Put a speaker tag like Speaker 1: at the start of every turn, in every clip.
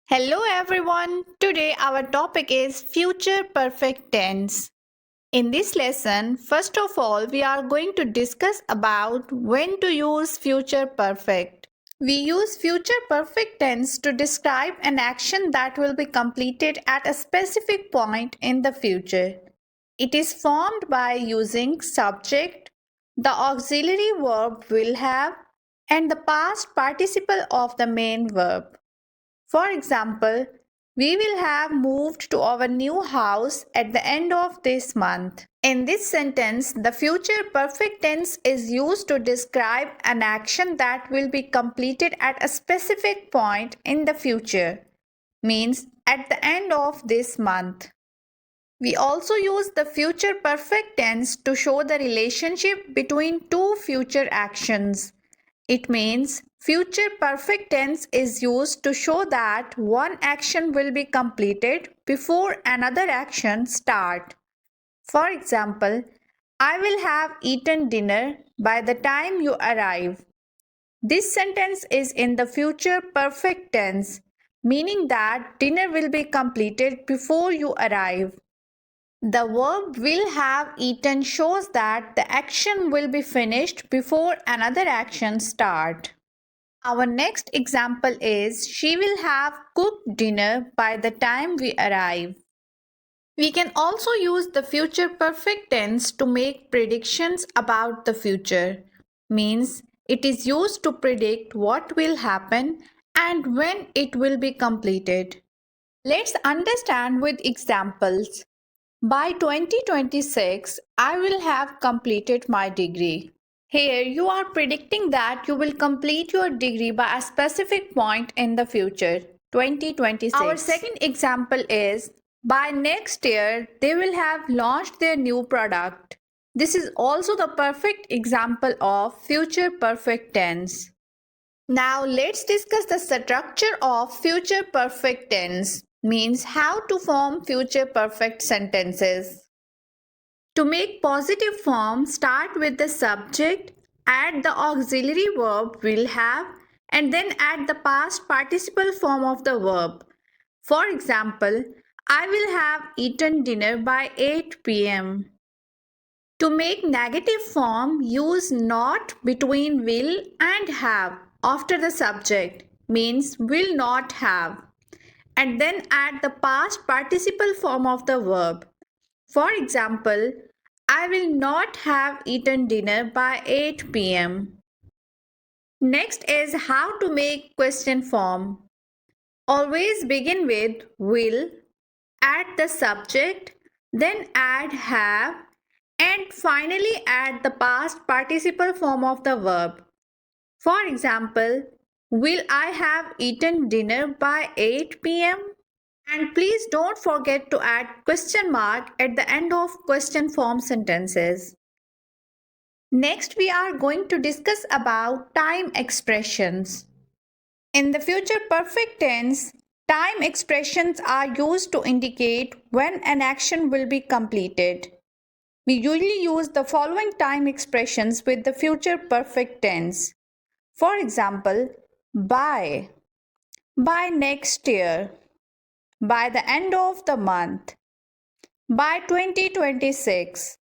Speaker 1: Hello everyone. Today our topic is future perfect tense. In this lesson, first of all, we are going to discuss about when to use future perfect. We use future perfect tense to describe an action that will be completed at a specific point in the future. It is formed by using subject, the auxiliary verb will have, and the past participle of the main verb. For example, we will have moved to our new house at the end of this month. In this sentence, the future perfect tense is used to describe an action that will be completed at a specific point in the future, means at the end of this month. We also use the future perfect tense to show the relationship between two future actions. It means future perfect tense is used to show that one action will be completed before another action starts. For example, I will have eaten dinner by the time you arrive. This sentence is in the future perfect tense, meaning that dinner will be completed before you arrive. The verb will have eaten shows that the action will be finished before another action starts. Our next example is she will have cooked dinner by the time we arrive. We can also use the future perfect tense to make predictions about the future. Means it is used to predict what will happen and when it will be completed. Let's understand with examples. By 2026, I will have completed my degree. Here, you are predicting that you will complete your degree by a specific point in the future, 2026. Our second example is by next year, they will have launched their new product. This is also the perfect example of future perfect tense. Now, let's discuss the structure of future perfect tense, means how to form future perfect sentences. To make positive form, start with the subject, add the auxiliary verb will have, and then add the past participle form of the verb. For example, I will have eaten dinner by 8 pm. To make negative form, use not between will and have after the subject, means will not have, and then add the past participle form of the verb. For example, I will not have eaten dinner by 8 pm. Next is how to make question form. Always begin with will, add the subject, then add have, and finally add the past participle form of the verb. For example, will I have eaten dinner by 8 pm? And please don't forget to add question mark at the end of question form sentences. Next, we are going to discuss about time expressions. In the future perfect tense, time expressions are used to indicate when an action will be completed. We usually use the following time expressions with the future perfect tense. For example, by next year, by the end of the month, by 2026.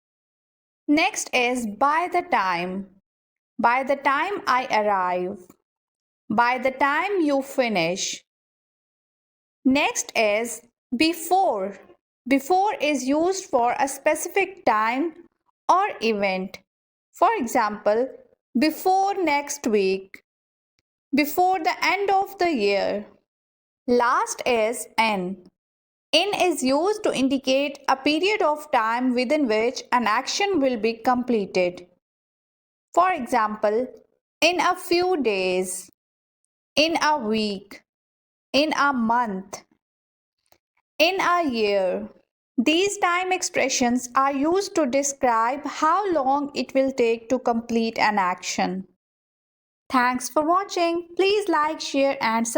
Speaker 1: Next is by the time I arrive, by the time you finish. Next is before. Before is used for a specific time or event. For example, before next week, before the end of the year. Last is in. In is used to indicate a period of time within which an action will be completed. For example, in a few days, in a week, in a month, in a year. These time expressions are used to describe how long it will take to complete an action. Thanks for watching. Please like, share and subscribe.